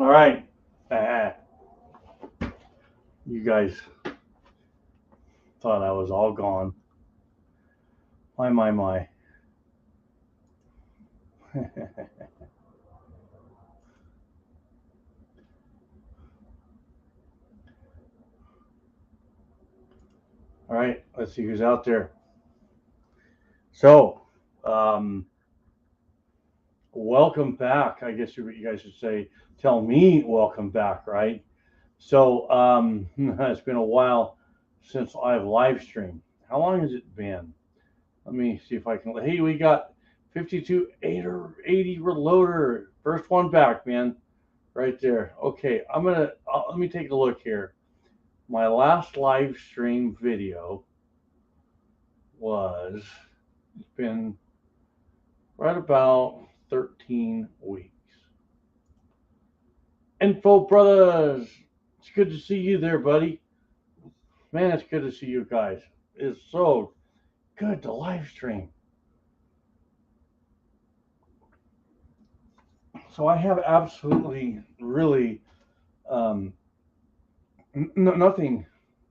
All right. Ah, you guys thought I was all gone. My. All right. Let's see who's out there. So, um, welcome back. I guess you guys should say, tell me welcome back, right? So, it's been a while since I've live streamed. How long has it been? Let me see if I can. Hey, we got 52 80 reloader. First one back, man. Right there. Okay, let me take a look here. My last live stream video was, it's been right about 13 weeks. Info Brothers, it's good to see you there, buddy. Man, it's good to see you guys. It's so good to live stream. So I have absolutely, really, um, nothing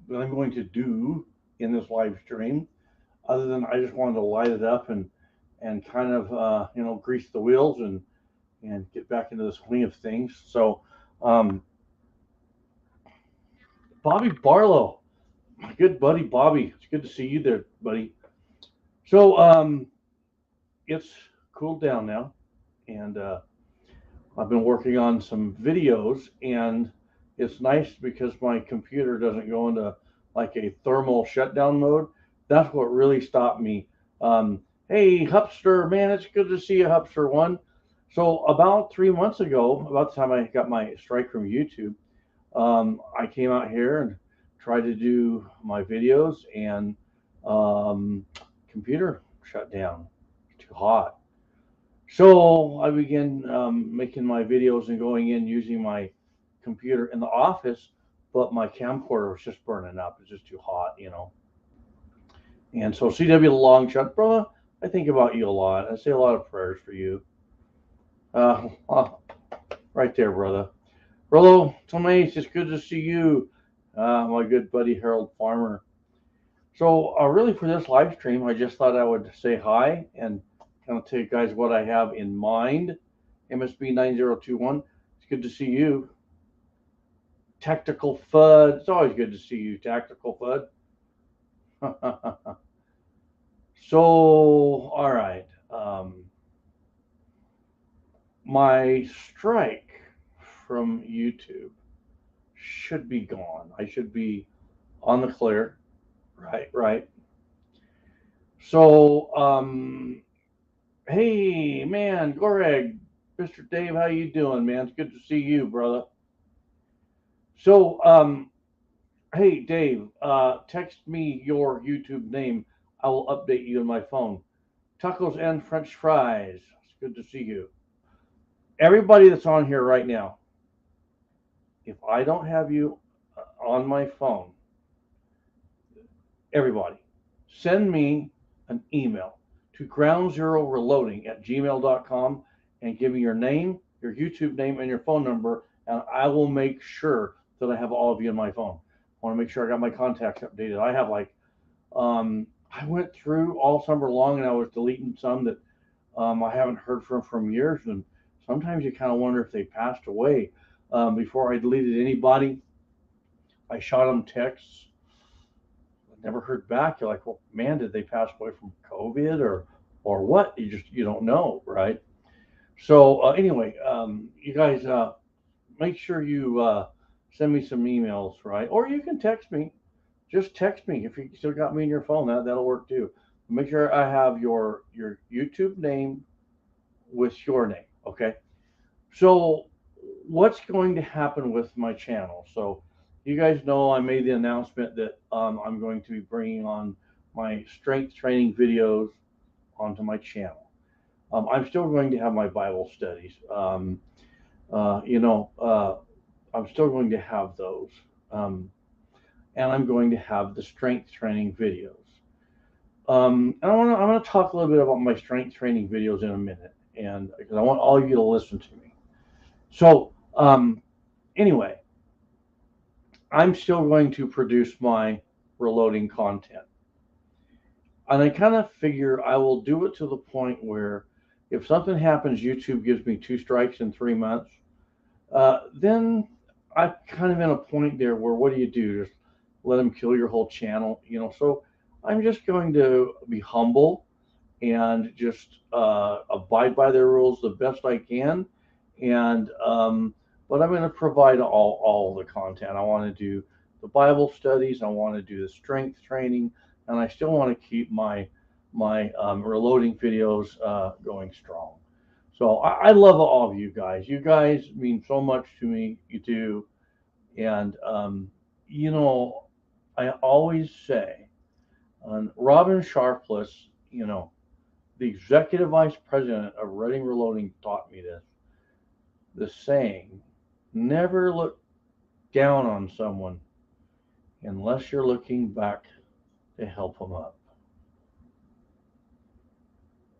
that I'm going to do in this live stream other than I just wanted to light it up and kind of grease the wheels and get back into the swing of things. So, Bobby Barlow, my good buddy Bobby, it's good to see you there, buddy. So, it's cooled down now, and I've been working on some videos, and it's nice because my computer doesn't go into like a thermal shutdown mode. That's what really stopped me. Hey, Hupster, man, it's good to see you, Hupster one. So about 3 months ago, about the time I got my strike from YouTube, I came out here and tried to do my videos, and computer shut down. Too hot. So I began making my videos and going in using my computer in the office, but my camcorder was just burning up. It's just too hot. And so CW the long shot, brother, I think about you a lot. I say a lot of prayers for you. Right there, brother. Rollo, Tomace, it's good to see you, my good buddy Harold Farmer. So really for this live stream, I just thought I would say hi and kind of tell you guys what I have in mind. MSB 9021, it's good to see you. Tactical FUD, it's always good to see you, Tactical FUD. So, all right. My strike from YouTube should be gone. I should be on the clear. Right. So, hey, man, Goreg, Mr. Dave, how you doing, man? It's good to see you, brother. So, hey, Dave, text me your YouTube name. I will update you on my phone. Tacos and French fries. It's good to see you. Everybody that's on here right now, if I don't have you on my phone, everybody, send me an email to groundzeroreloading@gmail.com and give me your name, your YouTube name, and your phone number, and I will make sure that I have all of you on my phone. I want to make sure I got my contacts updated. I have I went through all summer long and I was deleting some that I haven't heard from years, and sometimes you kind of wonder if they passed away. Before I deleted anybody, I shot them texts. Never heard back. You're like, well, man, did they pass away from COVID or what? You don't know, right? So anyway, you guys make sure you send me some emails, right? Or you can text me. Just text me if you still got me in your phone. That'll work too. Make sure I have your YouTube name with your name. Okay. So what's going to happen with my channel? So you guys know I made the announcement that I'm going to be bringing on my strength training videos onto my channel. I'm still going to have my Bible studies. I'm still going to have those. And I'm going to have the strength training videos. And I'm going to talk a little bit about my strength training videos in a minute, and because I want all of you to listen to me. So Anyway, I'm still going to produce my reloading content. And I kind of figure I will do it to the point where if something happens, YouTube gives me 2 strikes in 3 months, then I'm kind of in a point there where what do you do? Just let them kill your whole channel, you know? So I'm just going to be humble and just abide by their rules the best I can. And but I'm going to provide all the content. I want to do the Bible studies. I want to do the strength training, and I still want to keep my reloading videos going strong. So I love all of you guys. You guys mean so much to me. You do, and you know, I always say, Robin Sharpless, you know, the executive vice president of Reading Reloading taught me this. The saying, never look down on someone unless you're looking back to help them up.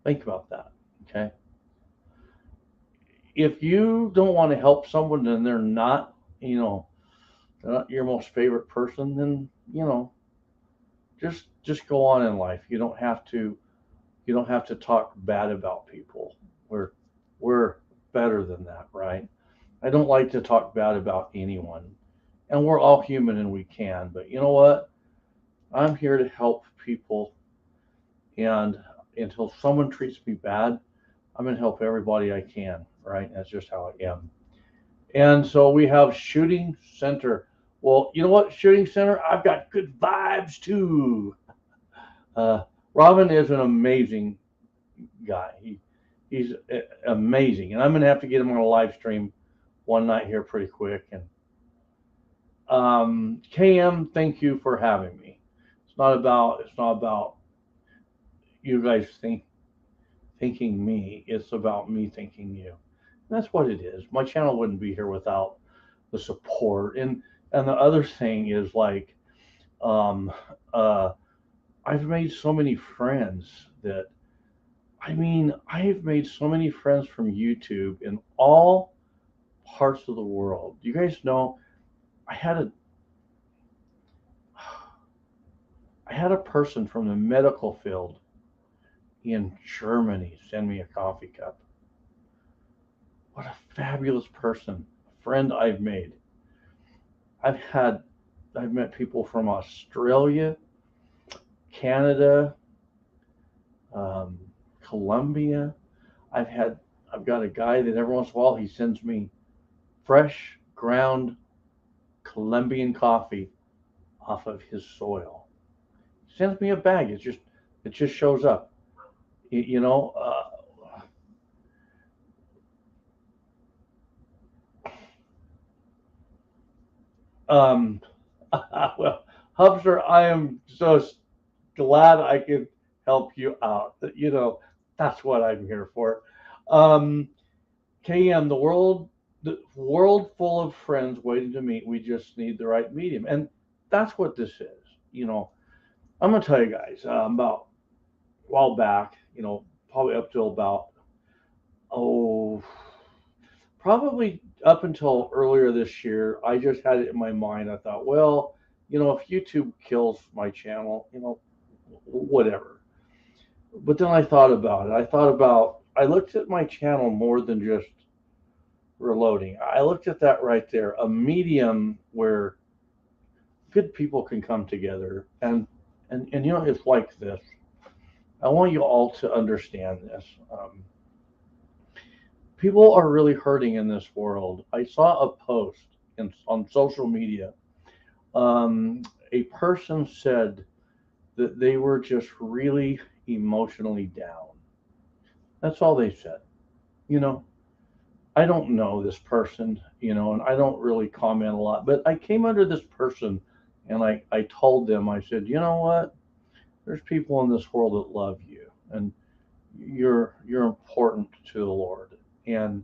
Think about that, okay? If you don't want to help someone and they're not, you know, they're not your most favorite person, then, you know, just go on in life. You don't have to talk bad about people. We're better than that, right? I don't like to talk bad about anyone. And we're all human and we can, but you know what? I'm here to help people, and until someone treats me bad, I'm going to help everybody I can, right? That's just how I am. And so we have Shooting Center. Well, you know what, Shooting Center? I've got good vibes too. Uh, Robin is an amazing guy. He's amazing, and I'm going to have to get him on a live stream one night here pretty quick. And KM, thank you for having me. It's not about you guys thinking me. It's about me thinking you. And that's what it is. My channel wouldn't be here without the support. And the other thing is like, um, uh, I've made so many friends that I've made so many friends from YouTube in all parts of the world. You guys know I had a I had a person from the medical field in Germany send me a coffee cup. What a fabulous person, a friend I've made. I've had I've met people from Australia, Canada, um, Colombia. I've got a guy that every once in a while he sends me fresh ground Colombian coffee off of his soil. He sends me a bag. It just shows up. You know, um, well, Hubster, I am so glad I could help you out. You know, that's what I'm here for. Um, KM, the world full of friends waiting to meet. We just need the right medium, and that's what this is. You know, I'm gonna tell you guys about a while back. You know, probably up till about oh, probably up until earlier this year. I just had it in my mind. I thought, well, you know, if YouTube kills my channel, you know, whatever. But then I thought about it. I looked at my channel more than just reloading. I looked at that right there, a medium where good people can come together. And you know, it's like this. I want you all to understand this. People are really hurting in this world. I saw a post on social media. Um, a person said that they were just really emotionally down. That's all they said. You know, I don't know this person, you know, and I don't really comment a lot, but I came under this person and I told them, I said, you know what? There's people in this world that love you, and you're important to the Lord, and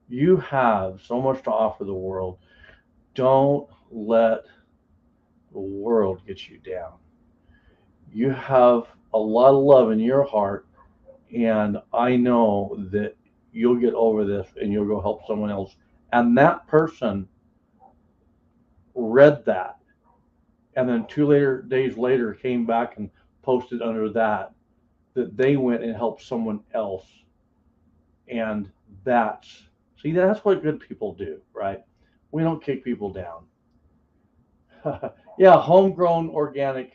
you have so much to offer the world. Don't let the world get you down. You have a lot of love in your heart, and I know that you'll get over this and you'll go help someone else And that person read that, and then 2 days later came back and posted under that they went and helped someone else. And that's what good people do, right? We don't kick people down. Yeah, homegrown organic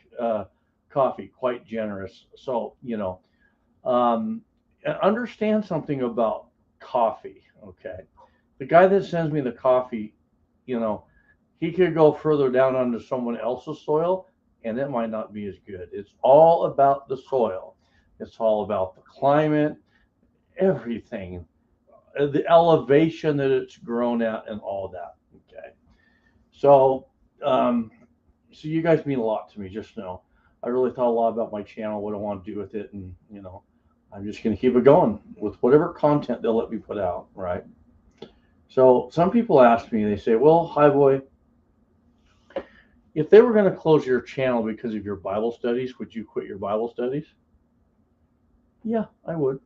coffee, quite generous. So, um, understand something about coffee, okay? The guy that sends me the coffee, you know, he could go further down onto someone else's soil and it might not be as good. It's all about the soil, it's all about the climate, everything, the elevation that it's grown at, and all that. Okay. So, um, so you guys mean a lot to me. Just know, I really thought a lot about my channel, what I want to do with it, and I'm just going to keep it going with whatever content they'll let me put out. Right. So some people ask me, they say, "Well, hi boy, if they were going to close your channel because of your Bible studies, would you quit your Bible studies?" Yeah, I would.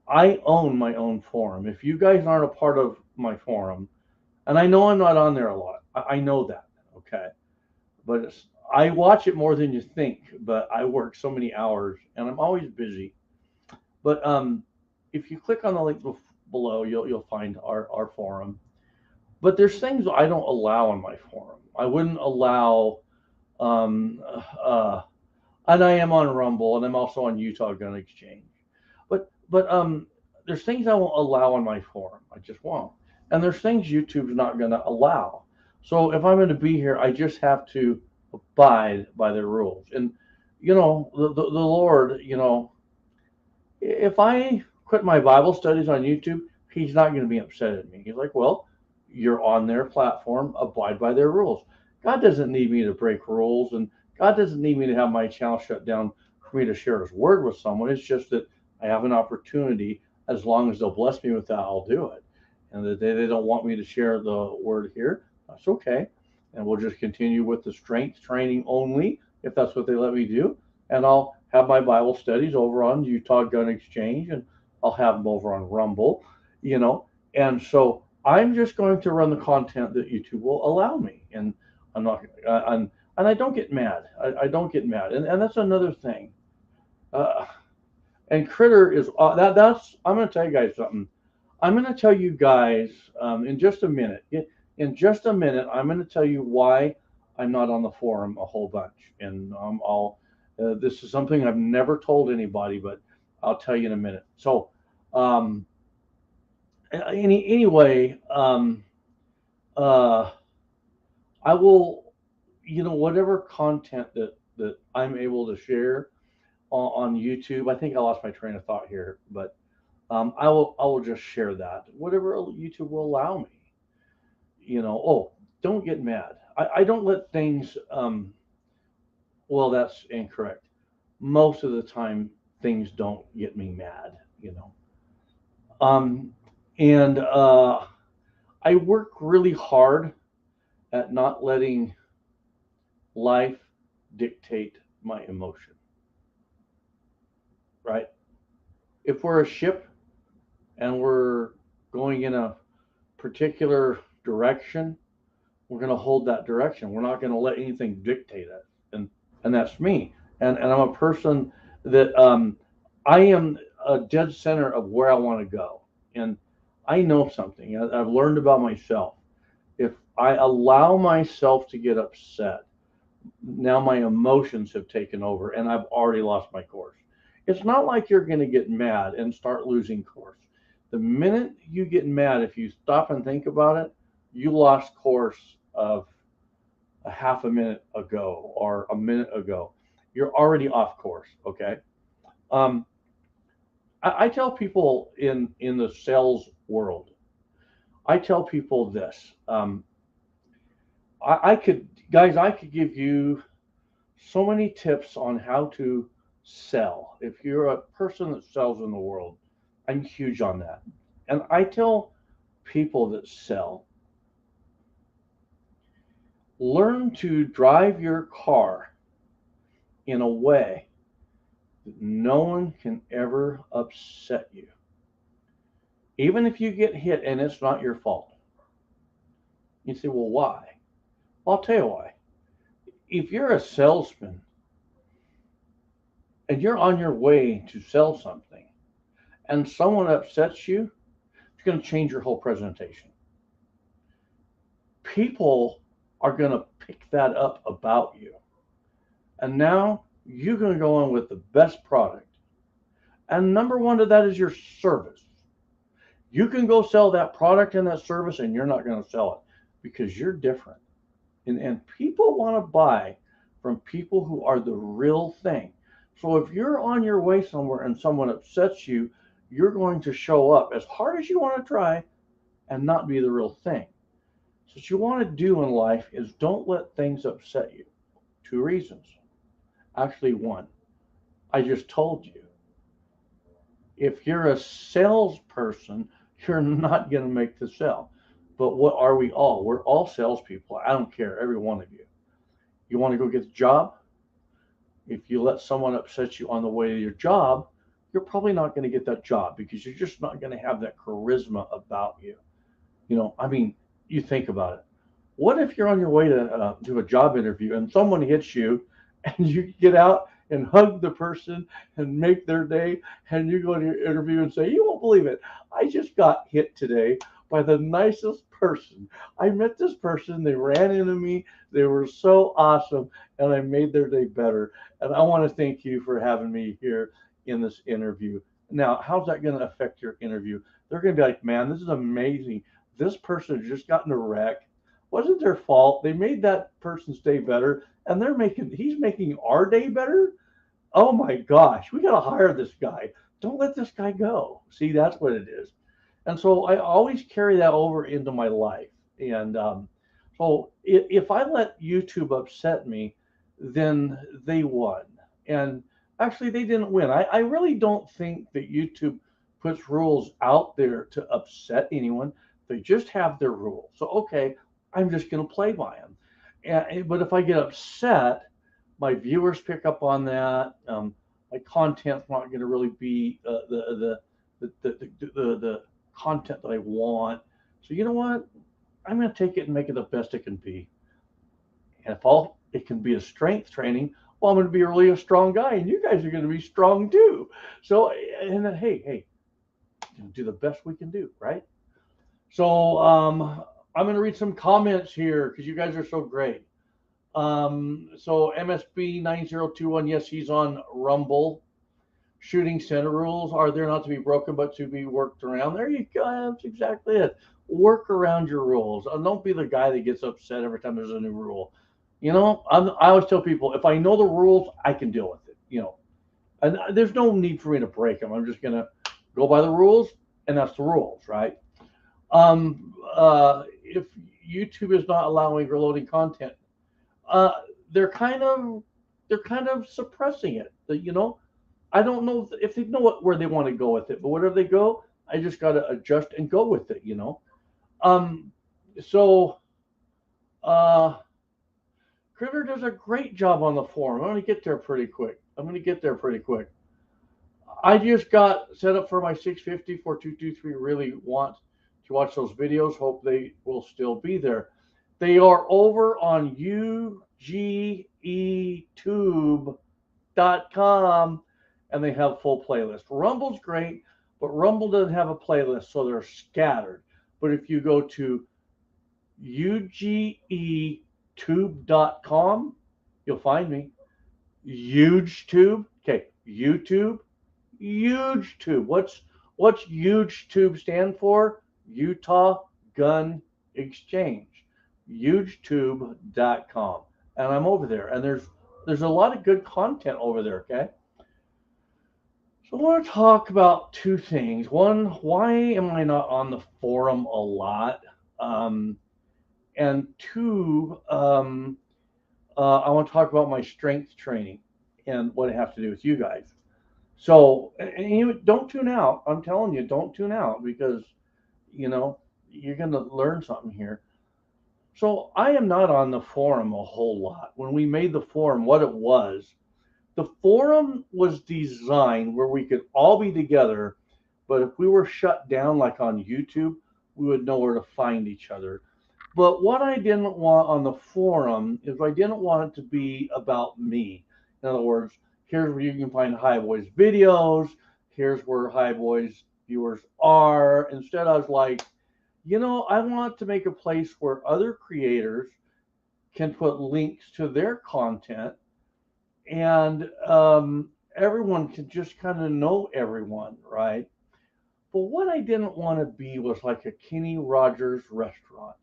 I own my own forum. If you guys aren't a part of my forum, and I know I'm not on there a lot, I know that, okay? But I watch it more than you think, but I work so many hours and I'm always busy. But if you click on the link below, you'll find our forum. But there's things I don't allow in my forum. I wouldn't allow, um, uh, and I am on Rumble and I'm also on Utah Gun Exchange. But there's things I won't allow on my forum. I just won't. And there's things YouTube's not going to allow. So if I'm going to be here, I just have to abide by their rules. And the Lord, if I quit my Bible studies on YouTube, He's not going to be upset at me. He's like, well, you're on their platform, abide by their rules. God doesn't need me to break rules, and God doesn't need me to have my channel shut down for me to share His word with someone. It's just that I have an opportunity. As long as they'll bless me with that, I'll do it. And that they don't want me to share the word here, that's okay. And we'll just continue with the strength training only, if that's what they let me do. And I'll have my Bible studies over on Utah Gun Exchange, and I'll have them over on Rumble, And so I'm just going to run the content that YouTube will allow me. And I'm not, and I don't get mad. I don't get mad. And that's another thing. And Critter is that's I'm going to tell you guys something. I'm going to tell you guys in just a minute. In just a minute, I'm going to tell you why I'm not on the forum a whole bunch. And this is something I've never told anybody, but I'll tell you in a minute. So, anyway, I will, whatever content that I'm able to share on YouTube. I think I lost my train of thought here, but I will just share that whatever YouTube will allow me. Oh, don't get mad. I don't let things. Well, that's incorrect. Most of the time, things don't get me mad. Um, and I work really hard at not letting life dictate my emotion. Right? If we're a ship and we're going in a particular direction, we're going to hold that direction. We're not going to let anything dictate it. And that's me. And I'm a person that I am a dead center of where I want to go. And I know something. I've learned about myself. If I allow myself to get upset, now my emotions have taken over and I've already lost my course. It's not like you're going to get mad and start losing course. The minute you get mad, if you stop and think about it, you lost course of a half a minute ago or a minute ago. You're already off course. Okay. Um, I tell people in the sales world, I tell people this. I could, guys, I could give you so many tips on how to sell. If you're a person that sells in the world, I'm huge on that. And I tell people that sell, learn to drive your car in a way that no one can ever upset you. Even if you get hit and it's not your fault. You say, well, why? Well, I'll tell you why. If you're a salesman and you're on your way to sell something and someone upsets you, it's going to change your whole presentation. People are going to pick that up about you. And now you're going to go on with the best product. And number one to that is your service. You can go sell that product and that service, and you're not going to sell it because you're different. And people want to buy from people who are the real thing. So if you're on your way somewhere and someone upsets you, you're going to show up as hard as you want to try and not be the real thing. So what you want to do in life is don't let things upset you. Two reasons. Actually, one. I just told you. If you're a salesperson, you're not going to make the sale. But what are we all? We're all salespeople. I don't care, every one of you. You want to go get the job? If you let someone upset you on the way to your job, you're probably not going to get that job because you're just not going to have that charisma about you. I mean, you think about it. What if you're on your way to do a job interview and someone hits you and you get out and hug the person and make their day, and you go to your interview and say, you won't believe it, I just got hit today by the nicest person. I met this person, they ran into me, they were so awesome, and I made their day better. And I want to thank you for having me here in this interview. Now, how's that going to affect your interview? They're going to be like, man, this is amazing. This person just got in a wreck. Wasn't their fault. They made that person's day better, and he's making our day better. Oh my gosh, we got to hire this guy. Don't let this guy go. See, that's what it is. And so I always carry that over into my life. And so if I let YouTube upset me, then they won. And actually, they didn't win. I really don't think that YouTube puts rules out there to upset anyone. They just have their rules. So, okay, I'm just going to play by them. But if I get upset, my viewers pick up on that. My content's not going to really be the content that I want. So you know what? I'm going to take it and make it the best it can be. And if it can be a strength training, well, I'm going to be really a strong guy, and you guys are going to be strong too. So, and then, hey, do the best we can do, right? So I'm going to read some comments here because you guys are so great. So MSB 9021, yes, he's on Rumble. Shooting center rules are there not to be broken but to be worked around. There you go. That's exactly it. Work around your rules. Don't be the guy that gets upset every time there's a new rule. I always tell people, if I know the rules, I can deal with it. And there's no need for me to break them. I'm just gonna go by the rules, and that's the rules, right? If YouTube is not allowing reloading content, they're kind of suppressing it. I don't know if they know where they want to go with it, but wherever they go, I just got to adjust and go with it. So Critter does a great job on the forum. I'm going to get there pretty quick. I just got set up for my 650 4223. Really want to watch those videos. Hope they will still be there. They are over on ugetube.com, and they have full playlist. Rumble's great, but Rumble doesn't have a playlist, so they're scattered. But if you go to ugetube.com, you'll find me. HugeTube. Okay, YouTube. HugeTube. What's HugeTube stand for? Utah Gun Exchange. HugeTube.com. And I'm over there. And there's a lot of good content over there, okay? So I want to talk about two things. One, why am I not on the forum a lot? And two, I want to talk about my strength training and what it has to do with you guys. So, and you don't tune out. I'm telling you, don't tune out because, you're going to learn something here. So I am not on the forum a whole lot. When we made the forum, what it was, the forum was designed where we could all be together But if we were shut down like on YouTube, we would know where to find each other. But what I didn't want on the forum is I didn't want it to be about me. In other words, here's where you can find High Boys videos. Here's where High Boys viewers are. Instead, I was like, I want to make a place where other creators can put links to their content, and everyone can just kind of know everyone, right? But what I didn't want to be was like a Kenny Rogers restaurant.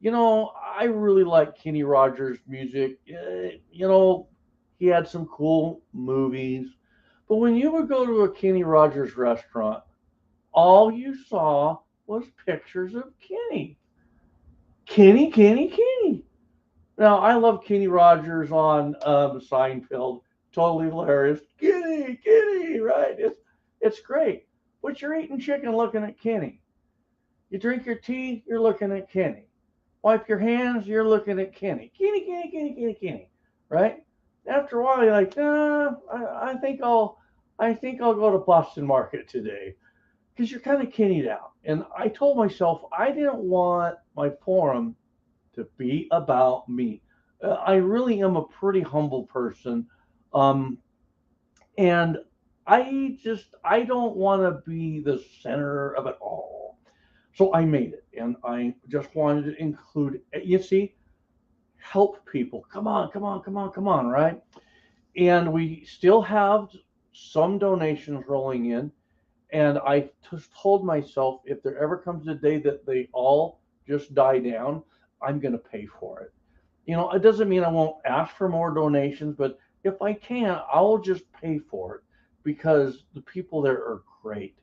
I really like Kenny Rogers' music. He had some cool movies. But when you would go to a Kenny Rogers restaurant, all you saw was pictures of Kenny. Kenny, Kenny, Kenny. Now, I love Kenny Rogers on Seinfeld. Totally hilarious. Kenny, Kenny, right? It's great. But you're eating chicken looking at Kenny. You drink your tea, you're looking at Kenny. Wipe your hands, you're looking at Kenny. Kenny, Kenny, Kenny, Kenny, Kenny. Right? After a while, you're like, I think I'll go to Boston Market today, because you're kind of Kenny'd out. And I told myself I didn't want my forum to be about me. I really am a pretty humble person, and I don't want to be the center of it all. So I made it, and I just wanted to include, you see, help people. Come on, come on, come on, come on, right? And we still have some donations rolling in. And I just told myself, if there ever comes a day that they all just die down, I'm going to pay for it. It doesn't mean I won't ask for more donations, but if I can, I'll just pay for it, because the people there are great.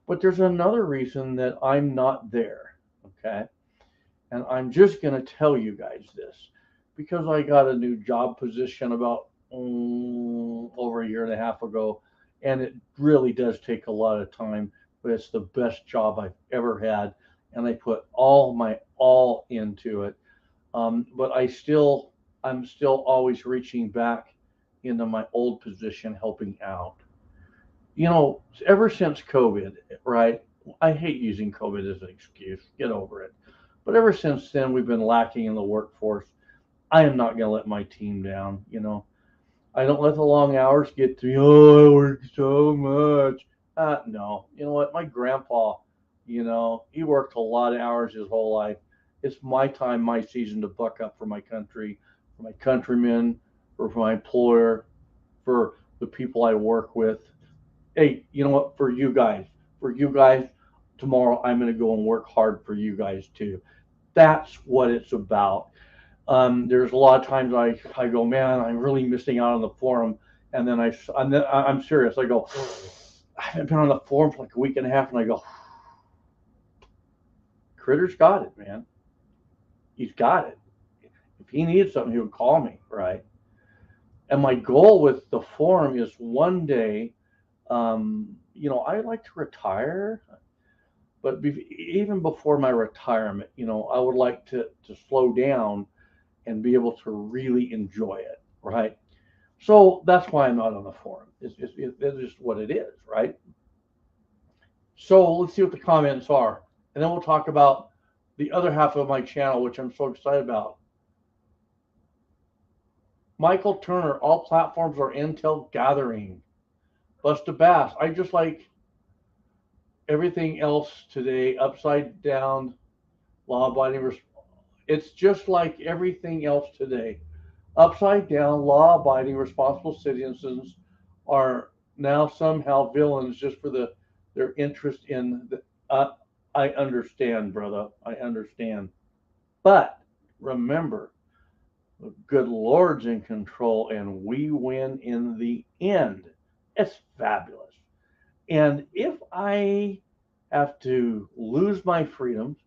But there's another reason that I'm not there, okay? And I'm just going to tell you guys this, because I got a new job position about over a year and a half ago, and it really does take a lot of time, but it's the best job I've ever had, and I put all my all into it. But I'm still always reaching back into my old position, helping out. Ever since COVID, right? I hate using COVID as an excuse. Get over it. But ever since then, we've been lacking in the workforce. I am not going to let my team down. I don't let the long hours get to me. Oh, I work so much. No. You know what? My grandpa, he worked a lot of hours his whole life. It's my time, my season to buck up for my country, for my countrymen, or for my employer, for the people I work with. Hey, you know what? For you guys, tomorrow I'm going to go and work hard for you guys too. That's what it's about. There's a lot of times I go, man, I'm really missing out on the forum. And then I'm serious. I go, I haven't been on the forum for like a week and a half. And I go, Critter's got it, man. He's got it. If he needs something, he would call me, right? And my goal with the forum is one day, I'd like to retire, but even before my retirement, I would like to slow down and be able to really enjoy it, right? So that's why I'm not on the forum. It's just what it is, right? So let's see what the comments are, and then we'll talk about the other half of my channel, which I'm so excited about. Michael Turner, all platforms are Intel gathering. Busta Bass, I just like everything else today, upside down, law-abiding. It's just like everything else today. Upside down, law-abiding, responsible citizens are now somehow villains just for their interest in the. I understand, brother. I understand. But remember, the good Lord's in control, and we win in the end. It's fabulous. And if I have to lose my freedoms,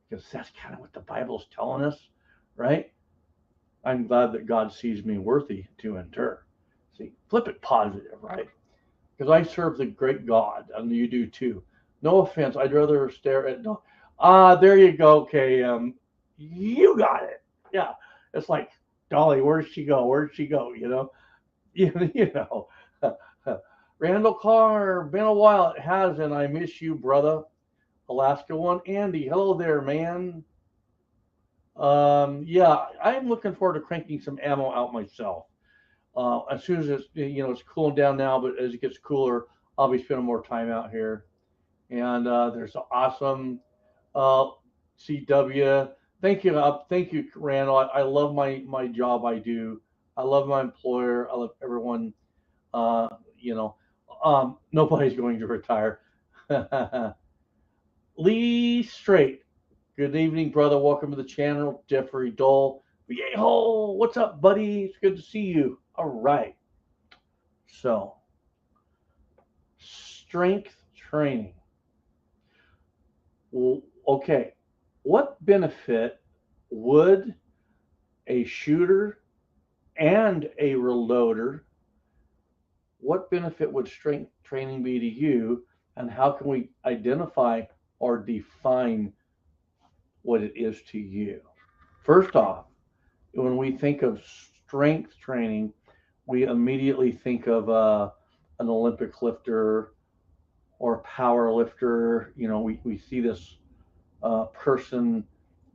because that's kind of what the Bible's telling us, right? I'm glad that God sees me worthy to endure. See, flip it positive, right? Because I serve the great God, and you do too. No offense, I'd rather stare at no. There you go. Okay, you got it. Yeah, it's like Dolly. Where'd she go? Where'd she go? You know. Randall Carr, been a while. It has, and I miss you, brother. Alaska one, Andy. Hello there, man. Yeah, I'm looking forward to cranking some ammo out myself. As soon as it's cooling down now, but as it gets cooler, I'll be spending more time out here. And there's an awesome uh, CW. Thank you, Randall. I love my job. I do. I love my employer. I love everyone. Uh, you know, nobody's going to retire. Lee Straight. Good evening, brother. Welcome to the channel, Jeffrey Dole. Yeehaw! What's up, buddy? It's good to see you. All right. So, strength training. Well, okay. What benefit would a shooter and a reloader, what benefit would strength training be to you, and how can we identify or define what it is to you? First off, when we think of strength training, we immediately think of an Olympic lifter or power lifter. We see this person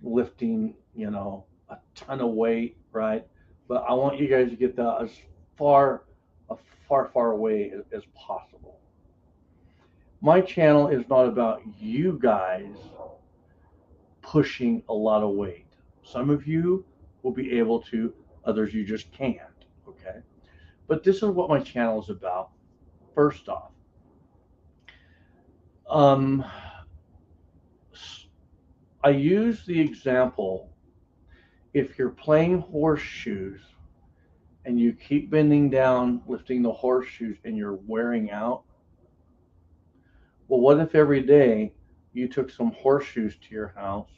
lifting, a ton of weight, right? But I want you guys to get that far, as far away as possible. My channel is not about you guys pushing a lot of weight. Some of you will be able to, others you just can't, okay? But this is what my channel is about. First off, um, I use the example, if you're playing horseshoes and you keep bending down, lifting the horseshoes, and you're wearing out, well, what if every day you took some horseshoes to your house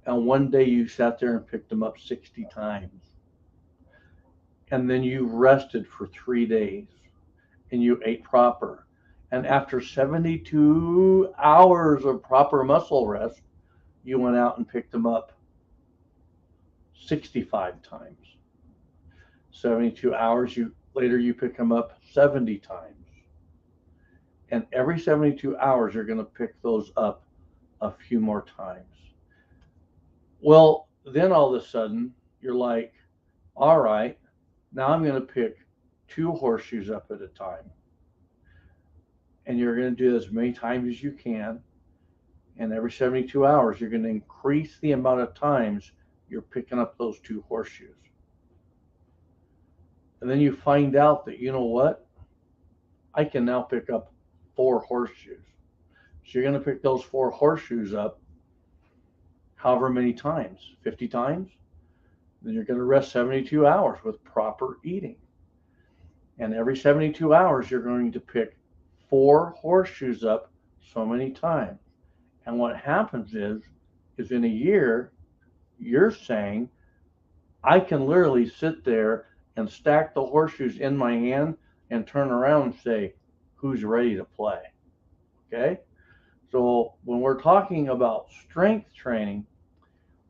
and one day you sat there and picked them up 60 times, and then you rested for 3 days and you ate proper, and after 72 hours of proper muscle rest, you went out and picked them up 65 times. 72 hours later, you pick them up 70 times. And every 72 hours, you're going to pick those up a few more times. Well, then all of a sudden, you're like, all right, now I'm going to pick 2 horseshoes up at a time. And you're going to do as many times as you can. And every 72 hours, you're going to increase the amount of times you're picking up those 2 horseshoes. And then you find out that, you know what? I can now pick up 4 horseshoes. So you're going to pick those 4 horseshoes up however many times, 50 times. Then you're going to rest 72 hours with proper eating. And every 72 hours, you're going to pick 4 horseshoes up so many times. And what happens is in a year, you're saying, I can literally sit there and stack the horseshoes in my hand and turn around and say, who's ready to play? Okay? So when we're talking about strength training,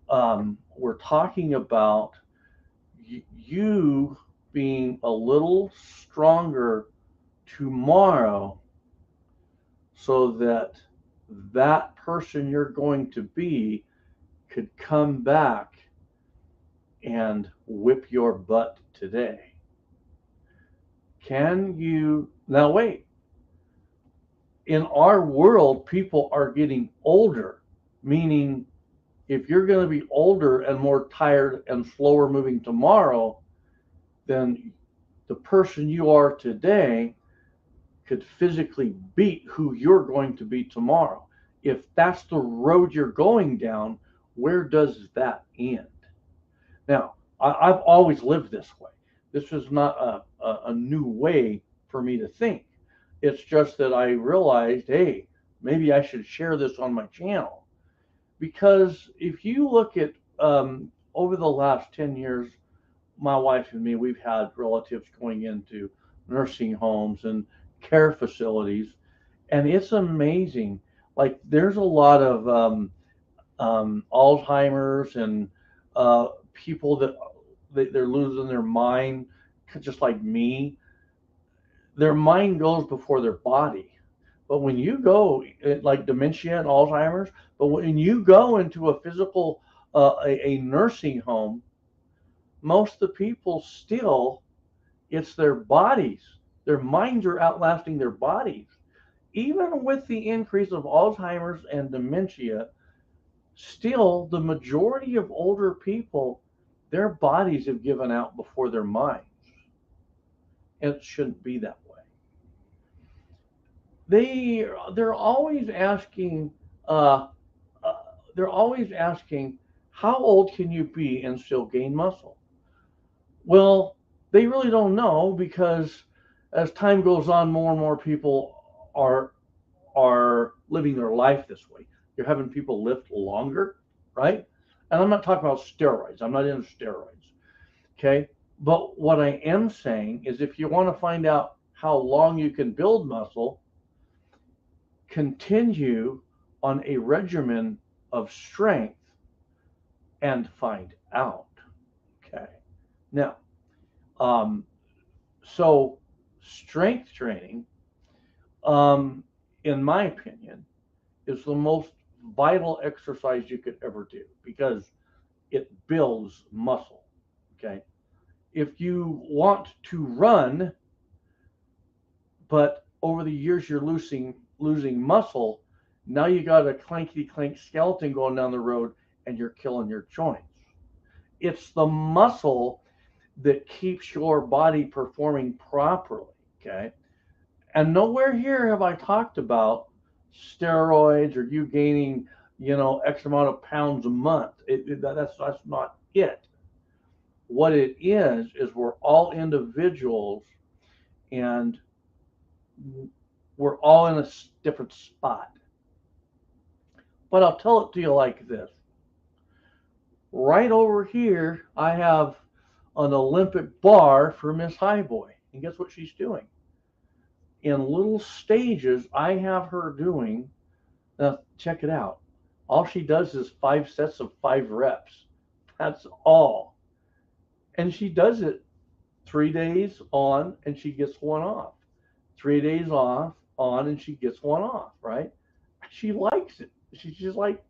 we're talking about you being a little stronger tomorrow so that that person you're going to be could come back and whip your butt today. Can you now wait? In our world, people are getting older, meaning if you're going to be older and more tired and slower moving tomorrow, then the person you are today could physically beat who you're going to be tomorrow. If that's the road you're going down, where does that end? Now, I've always lived this way. This is not a new way for me to think. It's just that I realized, hey, maybe I should share this on my channel. Because if you look at over the last 10 years, my wife and me, we've had relatives going into nursing homes and care facilities. And it's amazing. Like, there's a lot of Alzheimer's and people that they're losing their mind, just like me. Their mind goes before their body. But when you go, like dementia and Alzheimer's, but when you go into a physical, a nursing home, most of the people still, it's their bodies. Their minds are outlasting their bodies. Even with the increase of Alzheimer's and dementia, still the majority of older people, their bodies have given out before their minds. It shouldn't be that way. They're always asking, uh, uh, they're always asking, how old can you be and still gain muscle? Well, they really don't know, because as time goes on, more and more people are living their life this way. You're having people live longer, right? And I'm not talking about steroids. I'm not into steroids. Okay. But what I am saying is, if you want to find out how long you can build muscle, continue on a regimen of strength and find out. Okay. Now, um, so strength training, um, in my opinion, is the most vital exercise you could ever do, because it builds muscle. Okay. If you want to run, but over the years you're losing muscle, now you got a clankety clank skeleton going down the road, and you're killing your joints. It's the muscle that keeps your body performing properly. Okay. And nowhere here have I talked about steroids or you gaining, X amount of pounds a month. That's not it. What it is we're all individuals, and we're all in a different spot. But I'll tell it to you like this. Right over here, I have an Olympic bar for Miss Highboy. And guess what she's doing? In little stages, I have her doing. Now, check it out. All she does is 5 sets of 5 reps. That's all. And she does it 3 days on, and she gets one off. 3 days off, on, and she gets one off, right? She likes it. She's just like,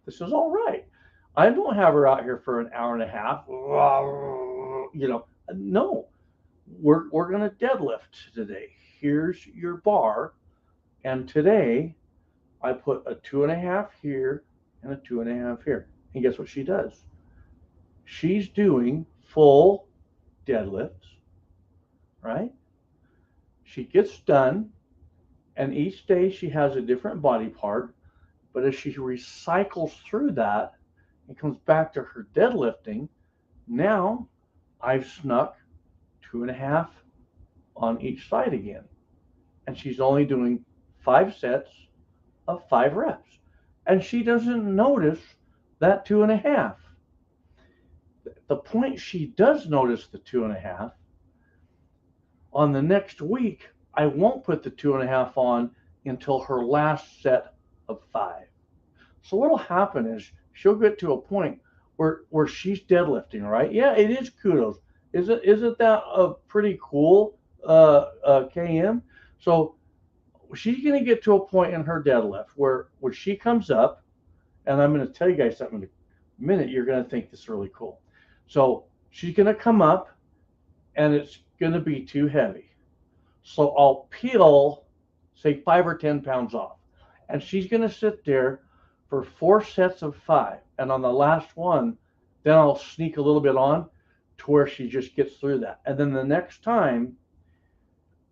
this is all right. I don't have her out here for an hour and a half. No, we're going to deadlift today. Here's your bar. And today I put a 2.5 here and a 2.5 here. And guess what she does? She's doing full deadlifts, right? She gets done, and each day she has a different body part. But as she recycles through that and comes back to her deadlifting, now I've snuck 2.5 on each side again. And she's only doing 5 sets of 5 reps. And she doesn't notice that 2.5. The point she does notice the 2.5, on the next week, I won't put the 2.5 on until her last set of 5. So what'll happen is she'll get to a point where she's deadlifting, right? Yeah, it is kudos. Isn't that a pretty cool KM? So she's going to get to a point in her deadlift where she comes up, and I'm going to tell you guys something in a minute. You're going to think this is really cool. So she's going to come up, and it's going to be too heavy. So I'll peel, say, 5 or 10 pounds off, and she's going to sit there for 4 sets of 5. And on the last one, then I'll sneak a little bit on to where she just gets through that. And then the next time,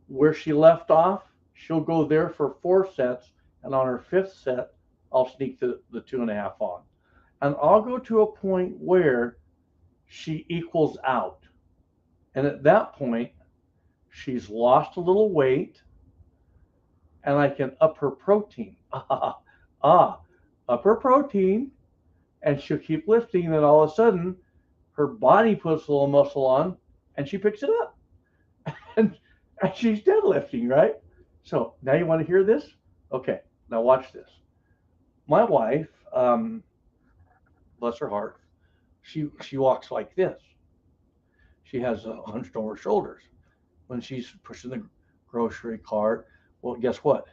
where she left off, she'll go there for 4 sets. And on her 5th set, I'll sneak the 2.5 on. And I'll go to a point where she equals out. And at that point, she's lost a little weight, and I can up her protein. Up her protein, and she'll keep lifting. And then all of a sudden, her body puts a little muscle on, and she picks it up. and she's deadlifting, right? So now you want to hear this? Okay, now watch this. My wife, bless her heart, she walks like this. She has hunched over shoulders when she's pushing grocery cart. Well, guess what?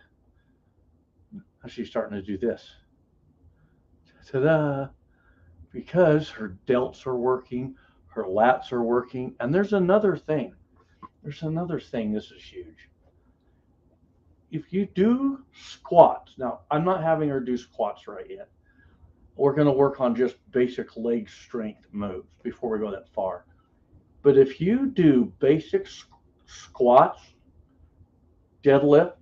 She's starting to do this. Ta-da! Because her delts are working, her lats are working, and there's another thing. There's another thing. This is huge. If you do squats, now I'm not having her do squats right yet. We're going to work on just basic leg strength moves before we go that far. But if you do basic squats, deadlift,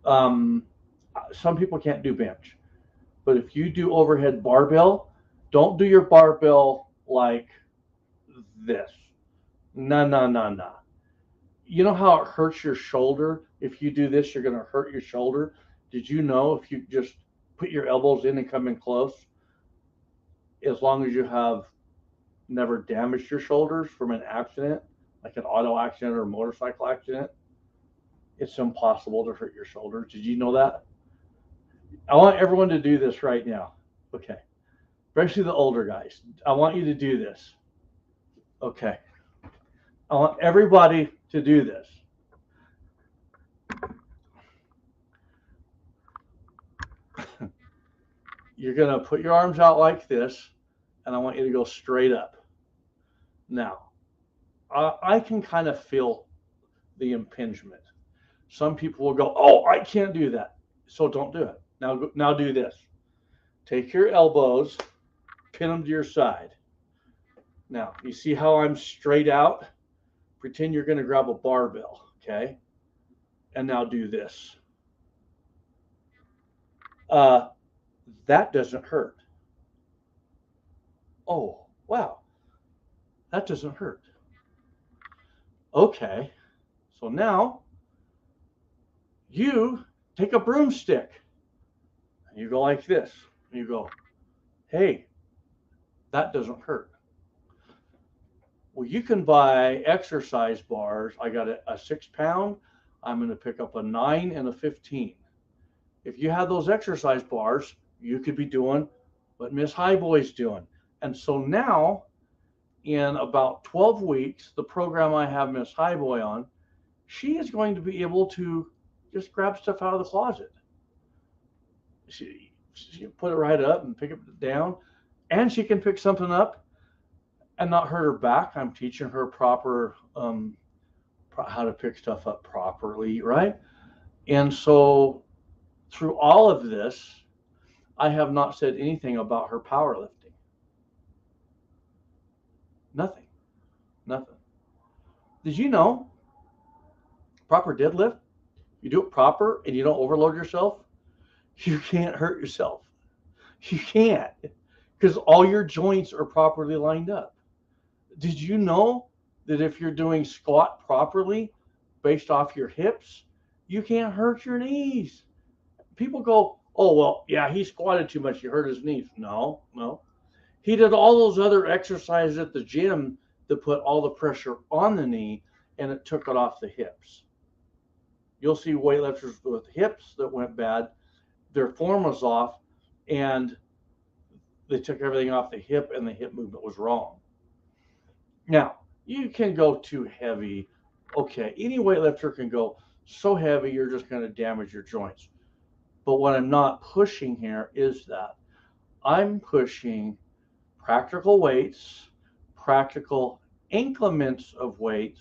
some people can't do bench. But if you do overhead barbell, don't do your barbell like this. No, no, no, no. You know how it hurts your shoulder? If you do this, you're going to hurt your shoulder. Did you know if you just put your elbows in and come in close, as long as you have never damaged your shoulders from an accident, like an auto accident or a motorcycle accident, it's impossible to hurt your shoulders. Did you know that? I want everyone to do this right now. Okay. Especially the older guys. I want you to do this. Okay. I want everybody to do this. You're going to put your arms out like this, and I want you to go straight up. Now, I can kind of feel the impingement. Some people will go, oh, I can't do that. So don't do it. Now do this. Take your elbows, pin them to your side. Now, you see how I'm straight out? Pretend you're going to grab a barbell, okay? And now do this. That doesn't hurt. Oh, wow. That doesn't hurt. Okay. So now you take a broomstick and you go like this. And you go, hey, that doesn't hurt. Well, you can buy exercise bars. I got a 6-pound. I'm going to pick up a 9 and a 15. If you have those exercise bars, you could be doing what Miss Highboy's doing. And so now, in about 12 weeks, the program I have Miss Highboy on, she is going to be able to just grab stuff out of the closet. She put it right up and pick it down, and she can pick something up and not hurt her back. I'm teaching her proper how to pick stuff up properly, right? And so through all of this, I have not said anything about her powerlifting. Nothing. Did you know proper deadlift, you do it proper and you don't overload yourself, you can't hurt yourself. You can't, because all your joints are properly lined up. Did you know that if you're doing squat properly based off your hips, you can't hurt your knees? People go, oh, well, yeah, he squatted too much. He hurt his knees. No. He did all those other exercises at the gym that put all the pressure on the knee, and it took it off the hips. You'll see weightlifters with hips that went bad. Their form was off, and they took everything off the hip, and the hip movement was wrong. Now, you can go too heavy. Okay, any weightlifter can go so heavy you're just going to damage your joints. But what I'm not pushing here is that I'm pushing practical weights, practical increments of weights,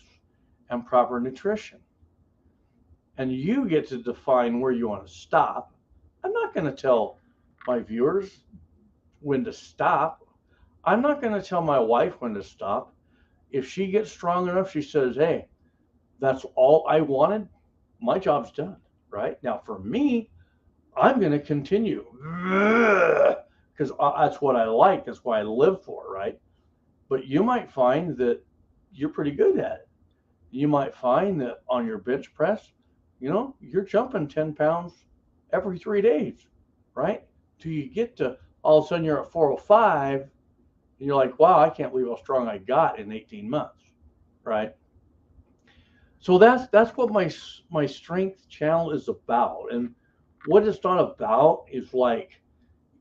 and proper nutrition. And you get to define where you want to stop. I'm not going to tell my viewers when to stop. I'm not going to tell my wife when to stop. If she gets strong enough, she says, hey, that's all I wanted, my job's done, right? Now, for me, I'm going to continue because that's what I like. That's what I live for, right? But you might find that you're pretty good at it. You might find that on your bench press, you're jumping 10 pounds every 3 days, right? Till you get to all of a sudden you're at 405 and you're like, wow, I can't believe how strong I got in 18 months, right? So that's what my strength channel is about. And what it's not about is like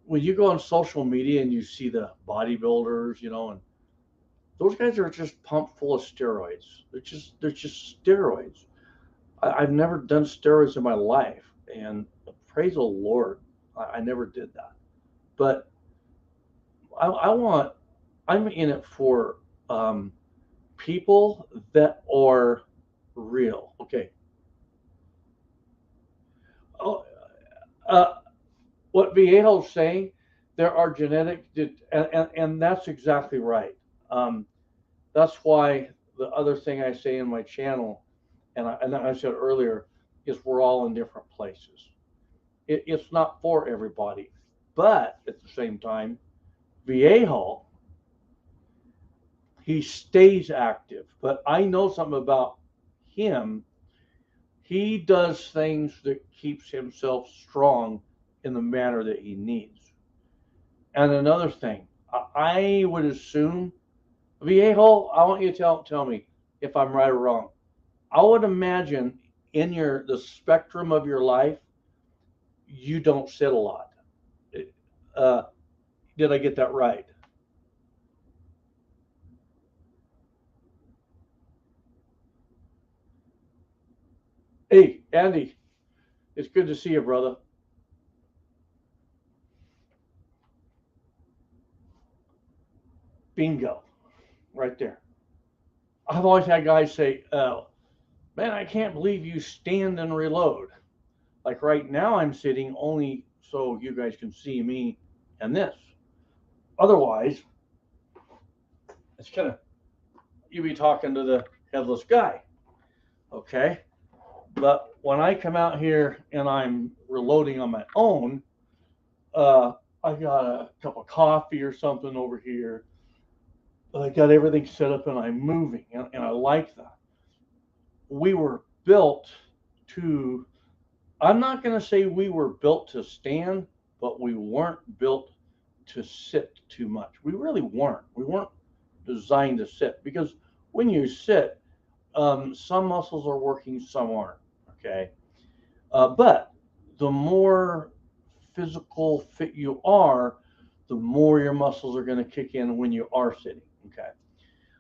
when you go on social media and you see the bodybuilders, and those guys are just pumped full of steroids. They're just steroids. I've never done steroids in my life, and praise the Lord, I never did that. But I want, I'm in it for um, people that are real. Okay. Oh, uh, what Viejo's saying, there are genetic, and that's exactly right. Um, that's why the other thing I say in my channel, and I said earlier, is we're all in different places. It's not for everybody, but at the same time, Viejo, he stays active. But I know something about him. He does things that keeps himself strong in the manner that he needs. And another thing, I would assume, Viejo, I want you to tell me if I'm right or wrong. I would imagine in the spectrum of your life, you don't sit a lot. Uh, did I get that right? Hey, Andy, it's good to see you, brother. Bingo, right there. I've always had guys say, "Oh, man, I can't believe you stand and reload." Like right now, I'm sitting only so you guys can see me and this. Otherwise, it's kind of you be talking to the headless guy, okay? But when I come out here and I'm reloading on my own, I got a cup of coffee or something over here. I got everything set up and I'm moving, and I like that. We were built to, I'm not going to say we were built to stand, but we weren't built to sit too much. We really weren't. We weren't designed to sit because when you sit, some muscles are working, some aren't. Okay. But the more physical fit you are, the more your muscles are going to kick in when you are sitting. Okay.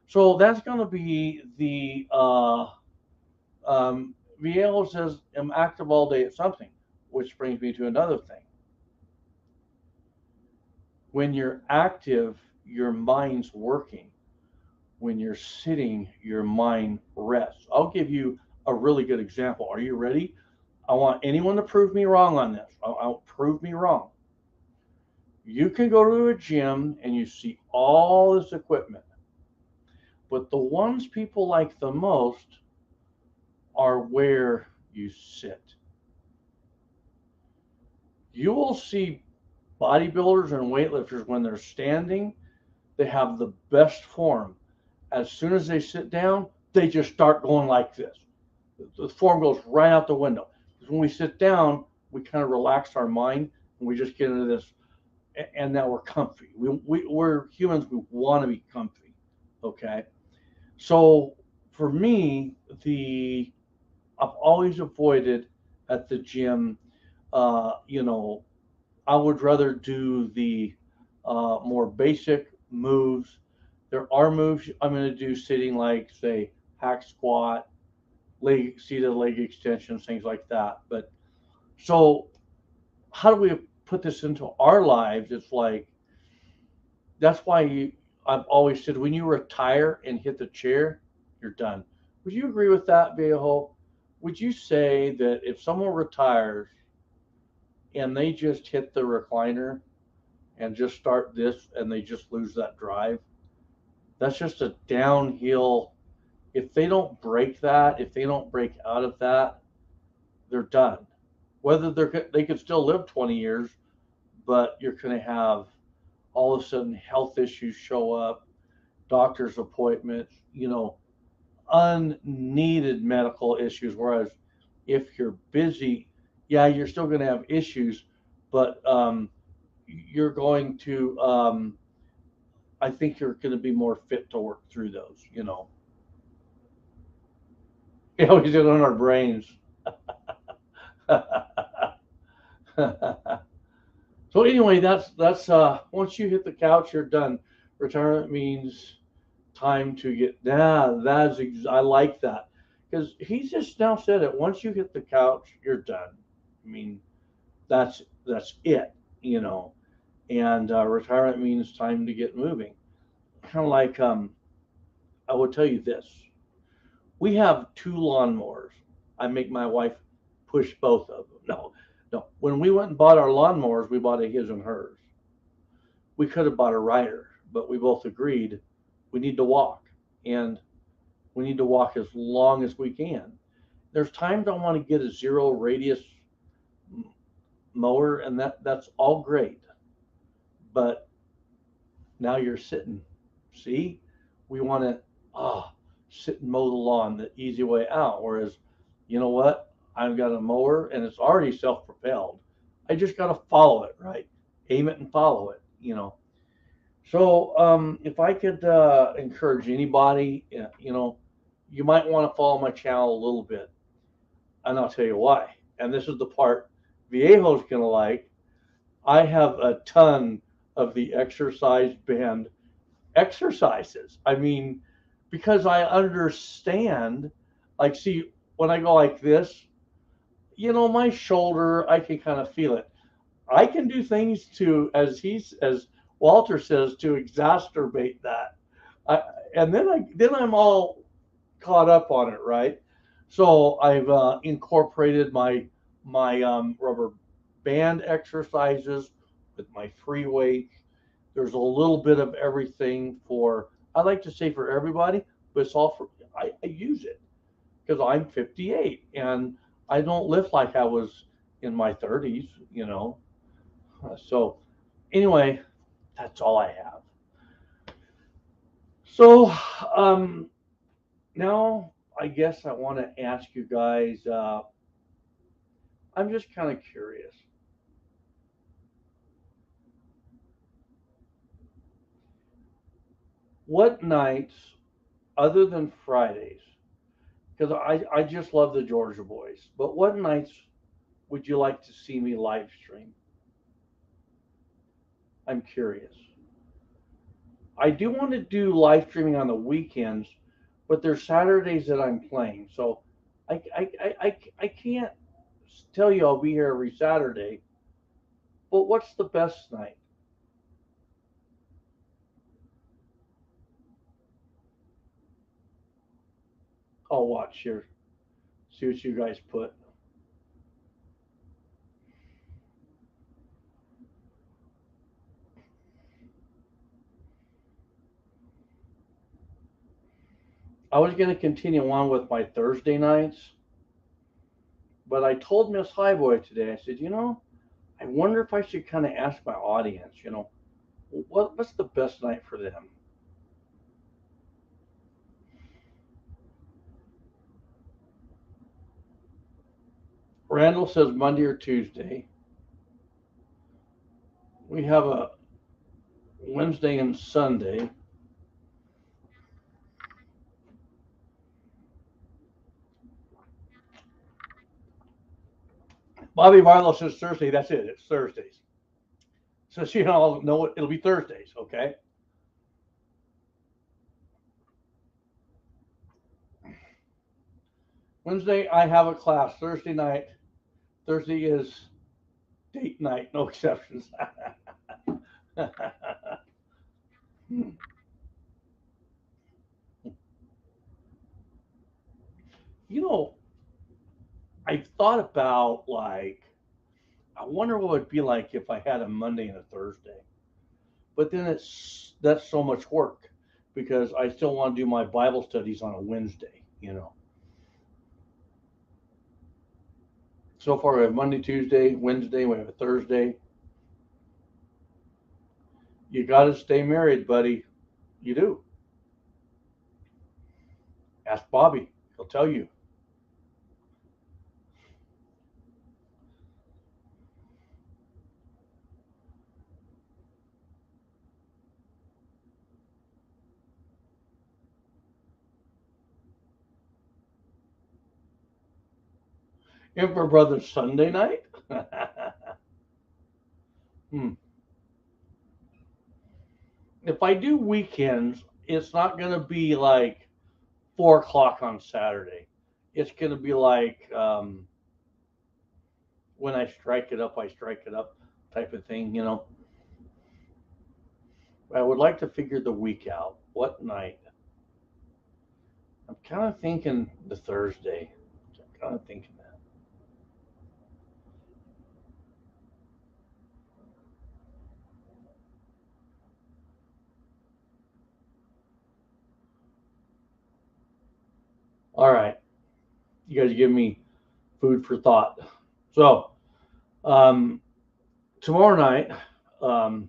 So that's going to be the Viejo says, I'm active all day at something, which brings me to another thing. When you're active, your mind's working. When you're sitting, your mind rests. I'll give you a really good example. Are you ready? I want anyone to prove me wrong on this. I'll prove me wrong. You can go to a gym and you see all this equipment, but the ones people like the most are where you sit. You will see bodybuilders and weightlifters when they're standing, they have the best form. As soon as they sit down, they just start going like this. The form goes right out the window. Because when we sit down, we kind of relax our mind and we just get into this, and now we're comfy. We're humans, we want to be comfy. Okay. So for me, I've always avoided at the gym, you know, I would rather do the more basic moves. There are moves I'm going to do sitting, like say hack squat, leg seated leg extensions, things like that. But so how do we put this into our lives? It's like that's why I've always said when you retire and hit the chair, you're done. Would you agree with that, Viejo? Would you say that if someone retires and they just hit the recliner and just start this and they just lose that drive, that's just a downhill. If they don't break that, if they don't break out of that, they're done. Whether they could still live 20 years, but you're going to have all of a sudden health issues show up, doctor's appointments, unneeded medical issues. Whereas if you're busy, yeah, you're still going to have issues, but you're going to, I think you're going to be more fit to work through those. Yeah, we did on our brains. So anyway, that's once you hit the couch, you're done. Retirement means time to get. Yeah, I like that because he's just now said it. Once you hit the couch, you're done. I mean, that's it, you know. And retirement means time to get moving. Kind of like I will tell you this: we have two lawnmowers. I make my wife push both of them. No, no. When we went and bought our lawnmowers, we bought a his and hers. We could have bought a rider, but we both agreed we need to walk, and we need to walk as long as we can. There's times I want to get a zero radius mower, and that's all great. But now you're sitting. See, we want to sit and mow the lawn the easy way out. Whereas, you know what? I've got a mower and it's already self-propelled. I just got to follow it, right? Aim it and follow it. You know. So if I could encourage anybody, you know, you might want to follow my channel a little bit, and I'll tell you why. And this is the part Viejo's gonna like. I have a ton of the exercise band exercises. I mean, because I understand, like, see, when I go like this, you know, my shoulder, I can kind of feel it. I can do things to, as Walter says, to exacerbate that. I, and then I'm all caught up on it, right? So I've incorporated my rubber band exercises with my free weight. There's a little bit of everything for, I like to say for everybody, but it's all for, I use it because I'm 58 and I don't live like I was in my 30s, you know. So anyway, that's all I have. So now I guess I want to ask you guys. I'm just kind of curious. What nights, other than Fridays, because I just love the Georgia Boys, but what nights would you like to see me live stream? I'm curious. I do want to do live streaming on the weekends, but there's Saturdays that I'm playing. So I can't tell you I'll be here every Saturday, but what's the best night? I'll watch here, see what you guys put. I was going to continue on with my Thursday nights, but I told Miss Highboy today, I said, you know, I wonder if I should kind of ask my audience, you know, what's the best night for them? Randall says Monday or Tuesday. We have a Wednesday and Sunday. Bobby Barlow says Thursday. That's it. It's Thursdays. So you know it'll be Thursdays. Okay. Wednesday I have a class. Thursday night. Thursday is date night. No exceptions. You know, I've thought about like I wonder what it would be like if I had a Monday and a Thursday. But then that's so much work because I still want to do my Bible studies on a Wednesday, you know. So far we have Monday, Tuesday, Wednesday, we have a Thursday. You got to stay married, buddy. You do. Ask Bobby. He'll tell you. Emperor Brothers Sunday night? hmm. If I do weekends, it's not going to be like 4 o'clock on Saturday. it's going to be like when I strike it up, I strike it up type of thing, you know. I would like to figure the week out. What night? I'm kind of thinking the Thursday. I'm kind of thinking that. All right. You guys give me food for thought. So, um, tomorrow night, um,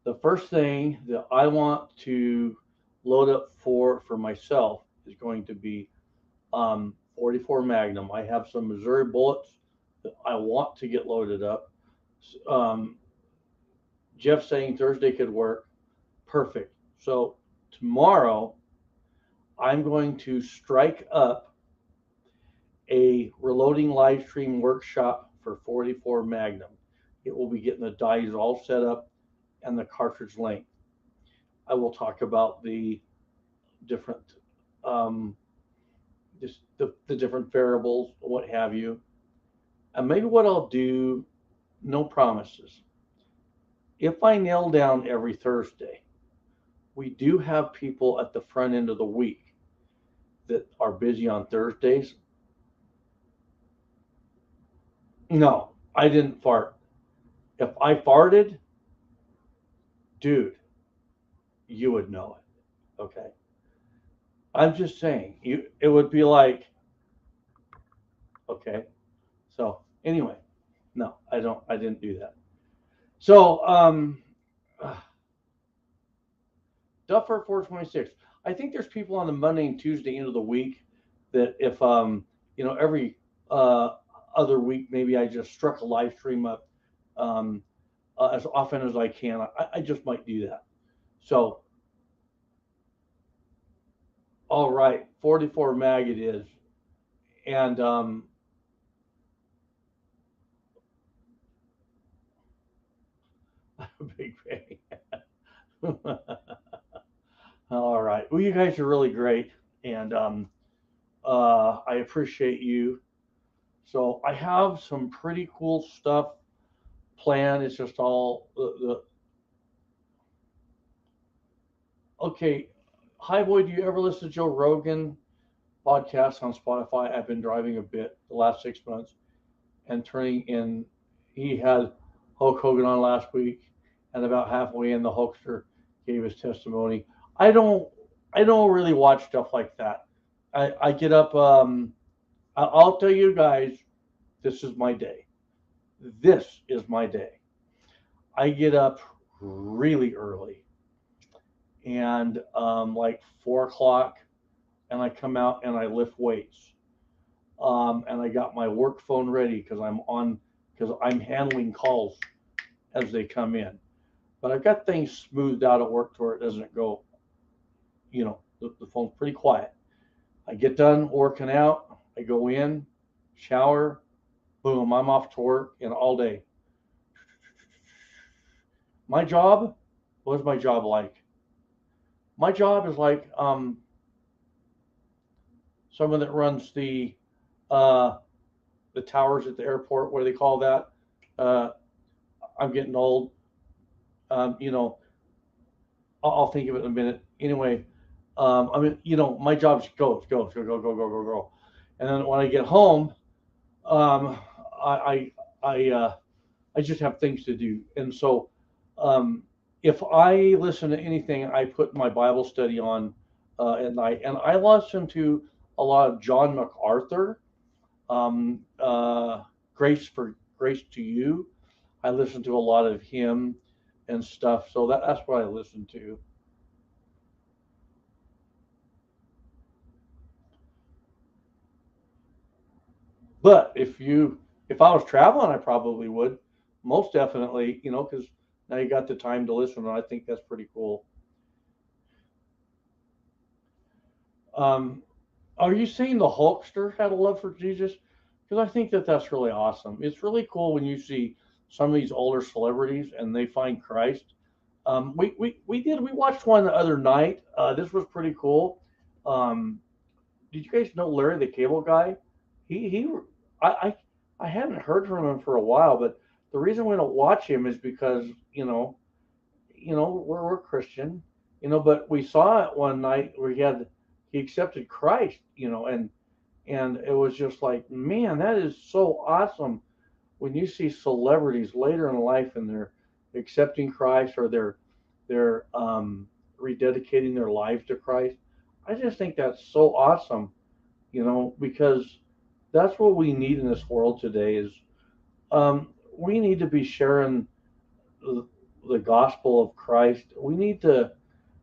the first thing that I want to load up for myself is going to be 44 Magnum. I have some Missouri bullets that I want to get loaded up. Um, Jeff saying Thursday could work. Perfect. So tomorrow I'm going to strike up a reloading live stream workshop for 44 Magnum. It will be getting the dies all set up and the cartridge length. I will talk about the different, um, just the different variables, what have you. And maybe what I'll do, no promises. If I nail down every Thursday, we do have people at the front end of the week that are busy on Thursdays. No, I didn't fart. If I farted, dude, you would know it. Okay. I'm just saying, it would be like, okay. So anyway, no, I didn't do that. So uh, Duffer 426. I think there's people on the Monday and Tuesday end of the week that if every uh other week maybe I just struck a live stream up um as often as I can. I just might do that. So all right, 44 mag it is. And big bang. All right. Well, you guys are really great, and I appreciate you. So I have some pretty cool stuff planned. It's just all the okay. Hi, boy. Do you ever listen to Joe Rogan podcast on Spotify? I've been driving a bit the last 6 months and turning in. He had Hulk Hogan on last week, and about halfway in, the Hulkster gave his testimony. I don't, I don't really watch stuff like that. I get up. I'll tell you guys, this is my day. This is my day. I get up really early, and like 4 o'clock, and I come out and I lift weights. And I got my work phone ready because I'm handling calls as they come in. But I've got things smoothed out at work to where it doesn't go, the phone's pretty quiet. I get done working out, I go in, shower, boom, I'm off to work and all day. My job, what is my job like? My job is like someone that runs uh, the towers at the airport. What do they call that? Uh, I'm getting old. You know, I'll think of it in a minute. Anyway, I mean, my job go, and then when I get home, um, I I just have things to do, and so um, if I listen to anything, I put my Bible study on at night, and I listen to a lot of John MacArthur, um, uh, Grace to You. I listen to a lot of him and stuff, so that's what I listen to. But if I was traveling, I probably would, most definitely, because now you got the time to listen, and I think that's pretty cool. Um, are you saying the Hulkster had a love for Jesus? Because I think that that's really awesome. It's really cool when you see some of these older celebrities and they find Christ. We watched one the other night. This was pretty cool. Um, did you guys know Larry the Cable Guy? He I I, I hadn't heard from him for a while, but the reason we don't watch him is because we're Christian, but we saw it one night where he accepted Christ, and it was just like, man, that is so awesome when you see celebrities later in life and they're accepting Christ or they're rededicating their lives to Christ. I just think that's so awesome, because that's what we need in this world today is we need to be sharing the, the gospel of Christ. We need to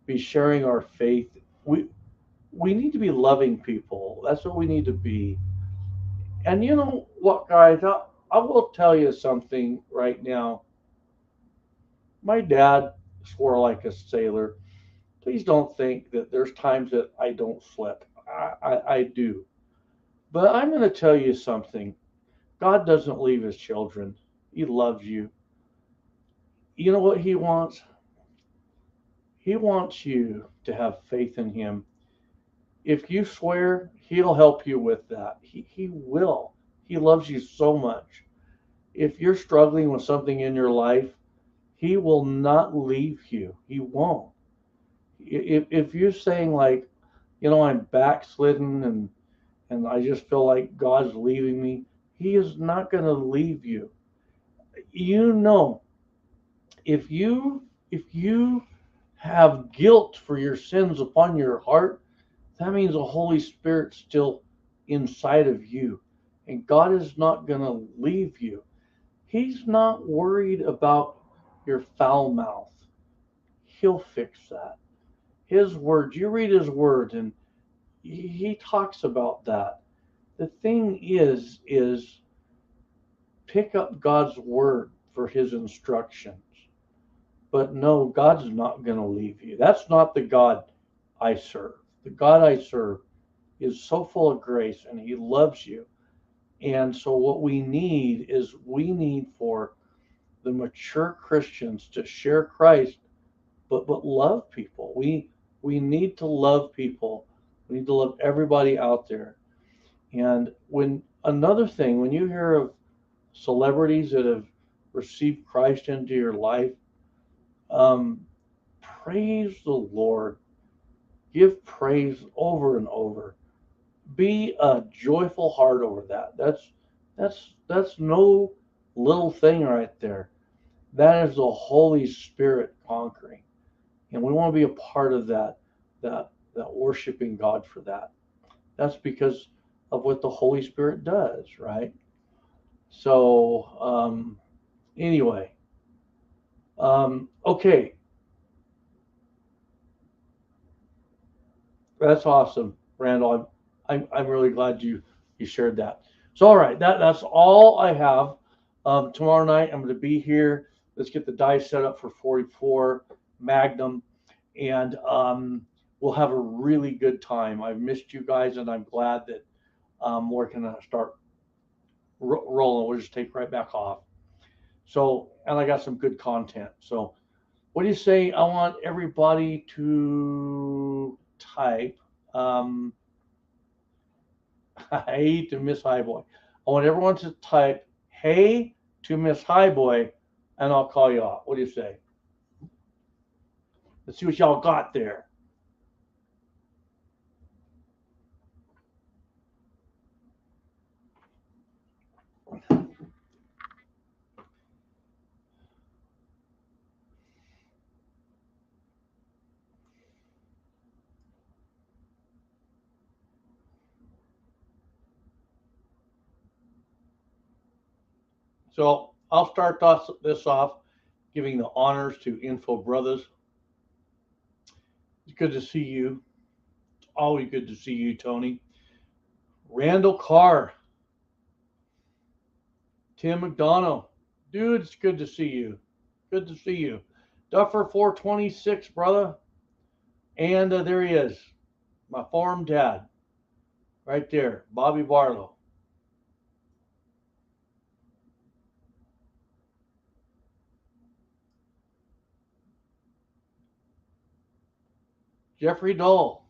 be sharing our faith. We need to be loving people. That's what we need to be. And you know what, guys? I will tell you something right now. My dad swore like a sailor. Please don't think that there's times that I don't slip. I do. But I'm going to tell you something. God doesn't leave his children. He loves you. You know what he wants? He wants you to have faith in him. If you swear, he'll help you with that. He will. He loves you so much. If you're struggling with something in your life, he will not leave you. He won't. If you're saying like, I'm backslidden and I just feel like God's leaving me, he is not going to leave you. You know, if you have guilt for your sins upon your heart, that means the Holy Spirit's still inside of you. And God is not going to leave you. He's not worried about your foul mouth. He'll fix that. His words, you read his words, and he talks about that. The thing is pick up God's word for his instructions. But no, God's not going to leave you. That's not the God I serve. The God I serve is so full of grace and he loves you. And so what we need for the mature Christians to share Christ, but love people. We need to love people. We need to love everybody out there. And when you hear of celebrities that have received Christ into your life, um, praise the Lord. Give praise over and over. Be a joyful heart over that. That's no little thing right there. That is the Holy Spirit conquering, and we want to be a part of that worshiping God for that. That's because of what the Holy Spirit does, right? So anyway, okay, that's awesome, Randall. I'm really glad you shared that. So all right, that's all I have. Tomorrow night I'm going to be here. Let's get the dice set up for 44 Magnum, and we'll have a really good time. I've missed you guys, and I'm glad that we're going to start rolling. We'll just take right back off. So, and I got some good content. So, what do you say? I want everybody to type. Um, Hey to Miss Highboy. I want everyone to type hey to Miss Highboy, and I'll call you out. What do you say? Let's see what y'all got there. So I'll start this off giving the honors to Info Brothers. It's good to see you. It's always good to see you, Tony. Randall Carr, Tim McDonough. Dude, it's good to see you. Good to see you. Duffer 426, brother. And there he is, my farm dad, right there, Bobby Barlow. Jeffrey Dole.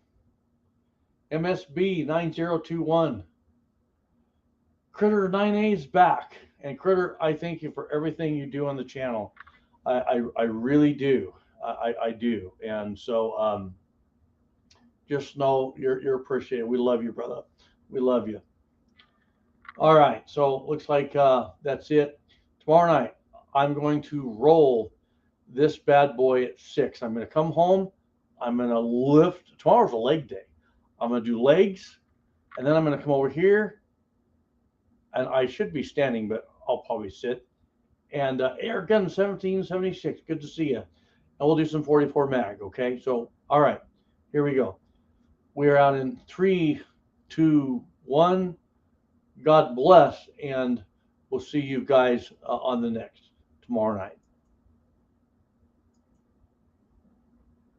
MSB 9021. Critter 9A's back. And Critter, I thank you for everything you do on the channel. I really do. I do. And so just know you're appreciated. We love you, brother. We love you. All right. So looks like that's it. Tomorrow night, I'm going to roll this bad boy at 6. I'm going to come home. I'm going to lift. Tomorrow's a leg day. I'm going to do legs. And then I'm going to come over here. And I should be standing, but I'll probably sit. And Air Gun 1776. Good to see you. And we'll do some 44 mag. Okay. So, all right. Here we go. We're out in 3, 2, 1. God bless. And we'll see you guys on the next tomorrow night.